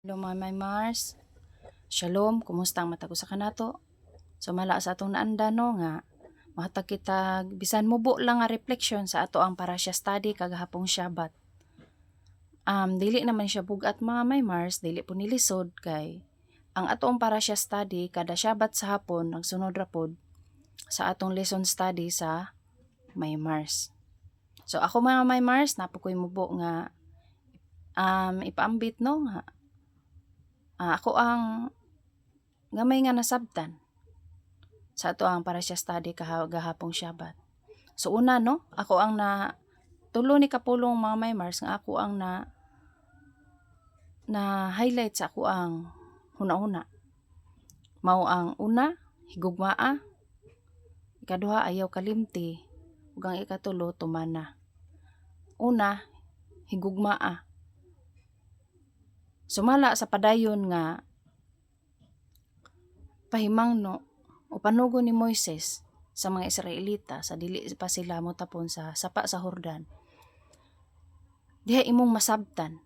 Hello mga may Mars. Shalom, kumusta ang matag usa kanato? Sumala sa atong naanda no nga mahatag kita bisan mubo lang nga reflection sa ato ang parasya study kagahapong Shabbat. Dili naman siya bugat mga may Mars, dili po nilisod kay ang atong parasya study kada Shabbat sa hapon nagsunod ra pod sa atong lesson study sa may Mars. So ako mga may Mars, napo ko'y mubo nga ipaambit no nga ako ang gamay nga nasabtan sa ato ang para siya study gahapong Shabbat. So una no, ako ang tulo ni kapulong mga may Mars nga ako ang na highlight sa ako ang huna-huna. Mao ang una, higugmaa, ikaduha ayaw kalimti, ug ang ikatulo tumana. Una, higugmaa. Sumala sa padayon nga pahimangno o panugo ni Moises sa mga Israelita sa dili pa sila motapon sa sapa sa Hordan. Diha imong masabtan.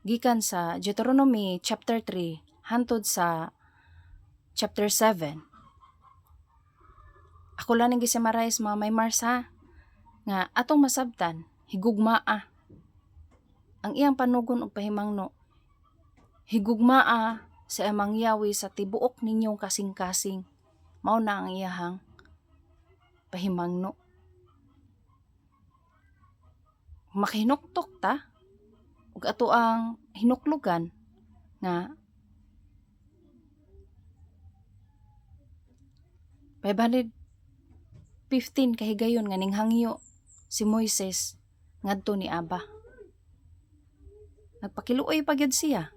Gikan sa Deuteronomy chapter 3 hantod sa chapter 7. Ako lang ning gisummarize mga may Mars ha, nga atong masabtan higugmaa. Ang iyang panugon og pahimangno higugmaa sa amang Yahweh sa tibuok ninyong kasing-kasing. Mao na ang iyahang pahimangno. Makahinuktok ta ug ato ang hinuklugan nga 515 kahigayon nga ninghangyo si Moises ngadto ni Abba. Nagpakiluoy pa gyud siya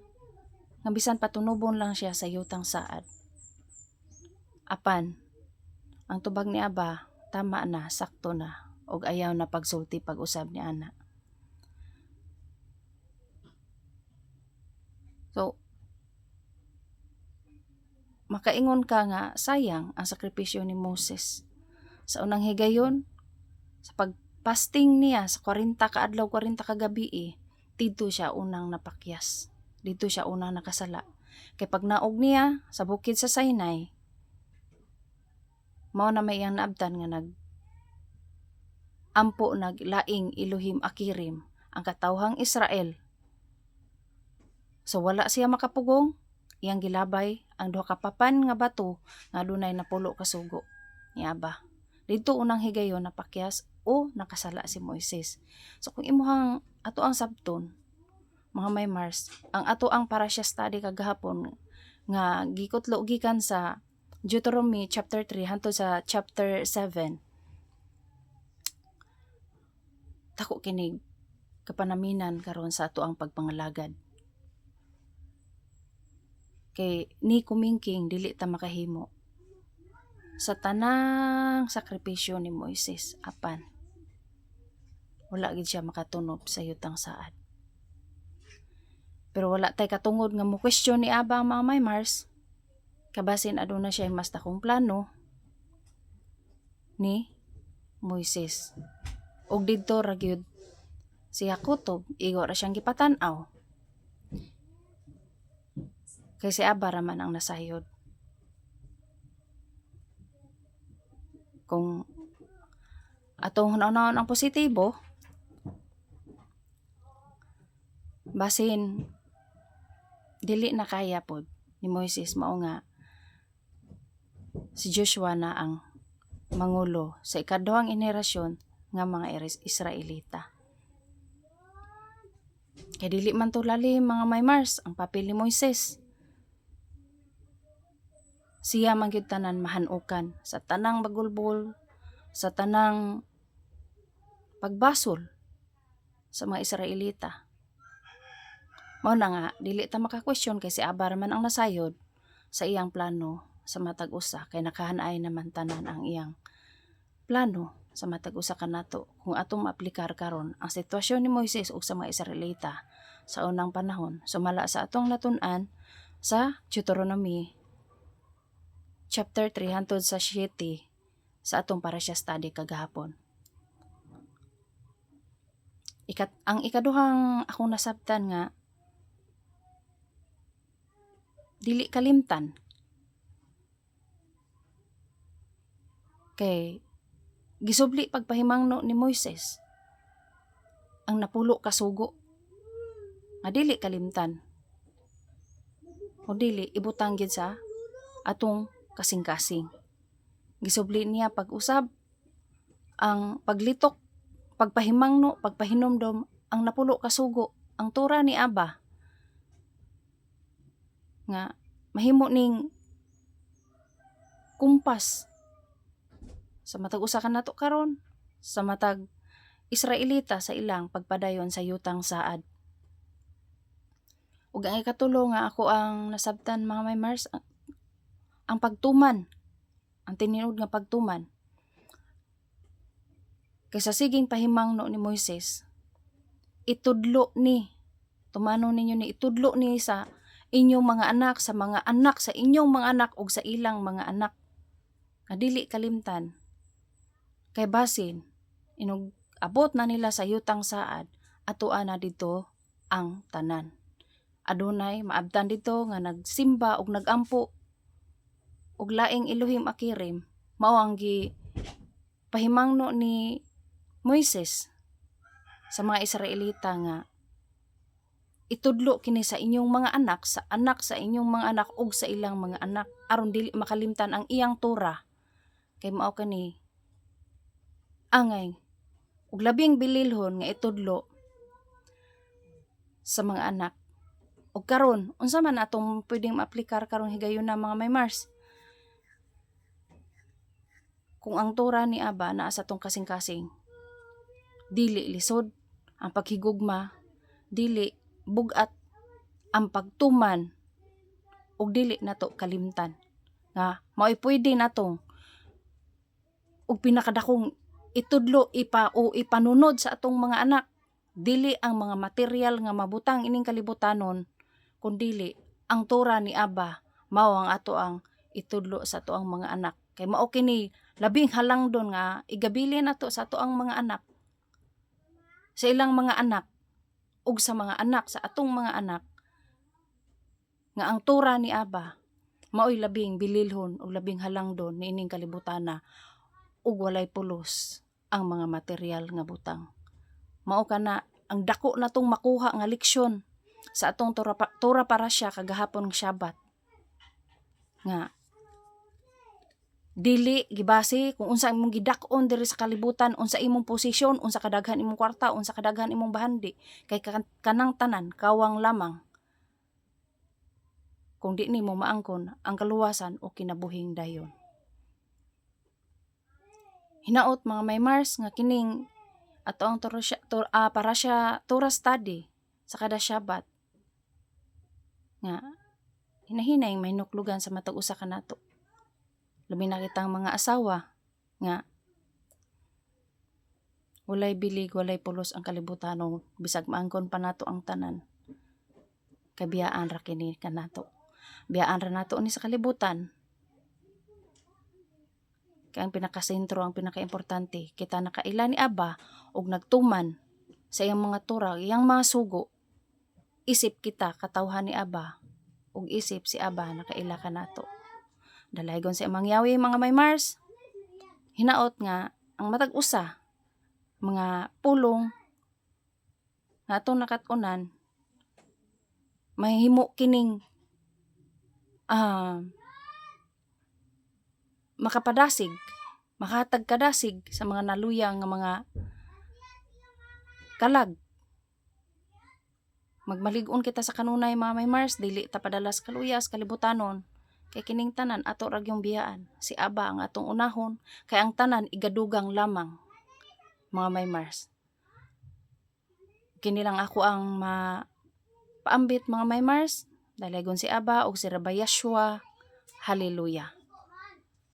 nga bisan patunubon lang siya sa yutang saad. Apan ang tubag ni Abba tama na, sakto na, og ayaw na pagsulti pag-usab ni ana. So makaingon ka nga sayang ang sakripisyo ni Moses. Sa unang higayon, sa pagpasting niya sa 40 ka adlaw, 40 ka gabi, dito siya unang napakyas. Dito siya unang nakasala. Kay pag naog niya sa bukid sa Sinai, mao na may iyang naabtan nga naglaing Elohim Akirim ang katawhang Israel. So wala siya makapugong, iyang gilabay ang duha ka papan nga bato nga adunay napulo ka sugo ni Abba. Dito unang higayon napakyas o nakasala si Moises. So kung imuhang ato ang sabton mga may Mars, ang ato ang parasya study kagahapon nga gikutlo gikan sa Deuteronomy chapter 3 hangtod sa chapter 7. Tako kinig kapanaminan karon sa ato ang pagpangalagad. Kay ni kumingking dili ta makahimo sa tanang sakripisyo ni Moises apan wala gid siya makatunob sa yutang saad. Pero wala tay katungod nga mo question ni Abba ang mga may Mars. Kabasin aduna siya mas dakong plano ni Moises. Og didto ra gyud siya kutob, igo ra siyang gipatan-aw. Kay si Abba raman ang nasayod. Kung atong hunahunahon ang positibo, basin dili na kaya pod ni Moises, mao nga si Joshua na ang mangulo sa ikaduhang henerasyon nga mga Israelita. Kay dili man to lalim mga may Mars ang papel ni Moises. Siya man gyud tanan mahanukan sa tanang bagulbol, sa tanang pagbasol sa mga Israelita. Mao na nga dili ta maka-question kay si Abba man ang nasayod sa iyang plano sa matag usa, kay nakahanay naman tanan ang iyang plano sa matag usa kanato kung atong maaplikar karon ang sitwasyon ni Moises ug sa mga Israelita sa unang panahon. Sumala sa atong natun-an sa Deuteronomy chapter 3 hangtod sa 7 sa atong parasya study kagahapon. Ang ikaduhang akong nasabtan nga dili kalimtan kay gisubli pagpahimangno ni Moises ang napulo ka sugo nga dili kalimtan o dili ibutang gid sa atong kasing-kasing. Gisubli niya pag-usab ang paglitok, pagpahimangno, pagpahinomdom ang napulo ka sugo, ang tura ni Aba nga mahimo ning kumpas sa matag usa ka nato karon, sa matag Israelita sa ilang pagpadayon sa yutang saad. Ug ang ikatulo nga ako ang nasabtan mga may Mars, ang pagtuman, ang tinuod nga pagtuman. Kaysa siging pahimangno ni Moises, itudlo ni, tumano ninyo ni, itudlo ni sa inyong mga anak, sa mga anak, sa inyong mga anak, ug sa ilang mga anak. Nga dili kalimtan. Kay basin, abot na nila sa yutang saad, atuan na dito ang tanan. Adunay maabtan dito nga nagsimba ug nagampo ug laing Elohim Akirim, mao ang pahimangno ni Moises sa mga Israelita nga itudlo kini sa inyong mga anak sa inyong mga anak ug sa ilang mga anak aron dili makalimtan ang iyang tura. Kay mao kani angay ug labing bililhon nga itudlo sa mga anak. Ug karon unsa man atong pwedeng maaplikar karong higayon na mga may Mars? Kung ang tura ni Aba naa sa tong kasing-kasing, dili lisod ang paghigugma, dili bugat ang pagtuman, ug dili nato kalimtan nga mao'y pwede natong ug pinakadakong itudlo ipanunod sa atong mga anak, dili ang mga material nga mabutang ining kalibutanon, kundili ang tura ni Aba mao ang ato ang itudlo sa ato ang mga anak. Kay mao kini labing halangdon nga igabilin nato sa ato ang mga anak, sa ilang mga anak ug sa mga anak sa atong mga anak, nga ang tura ni Aba mao'y labing bililhon ug labing halangdon niining kalibutana ug walay pulos ang mga material nga butang. Mao kana ang dako natong makuha nga leksyon sa atong tura parasya kagahapon nga Shabbat, nga dili gibase kung unsa imong gidak-on diri sa kalibutan, unsa imong posisyon, unsa kadaghan imong kwarta, unsa kadaghan imong bahandi, kay kanang tanan kawang lamang kung di nimo maangkon ang kaluwasan o kinabuhing dayon. Hinaot mga may Mars nga kining ato ang parasya tura study sa kada Shabbat nga hinahinay may nuklugan sa matag usa ka nato. Labi na kitang mga asawa nga walay bilig, walay pulos ang kalibutanon, bisag maangkon pa nato ang tanan. Kabiyaan ra kini kanato. Biyaan ra nato ni sa kalibutan. Kaya ang pinakasentro, ang pinakaimportante, kita nakaila ni Aba ug nagtuman sa iyang mga tura, iyang mga sugo. Isip kita katawhan ni Aba ug isip si Aba nakaila ka nato. Dalaygon sa imong Yahweh mga may Mars. Hinaot nga ang matag usa mga pulong nga atong nakatunan mahimo kining makapadasig, makahatag kadasig sa mga naluyang nga mga kalag. Magmalig-on kita sa kanunay mga may Mars, dili ta padalas kaluyas kalibutanon. Kay kining tanan ato ra gyung biyaan. Si Aba ang atong unahon, kay ang tanan igadugang lamang mga may Mars. Kini lang ako ang paambit mga may Mars. Dalaygon si Aba ug si Rabbi Yeshua. Hallelujah.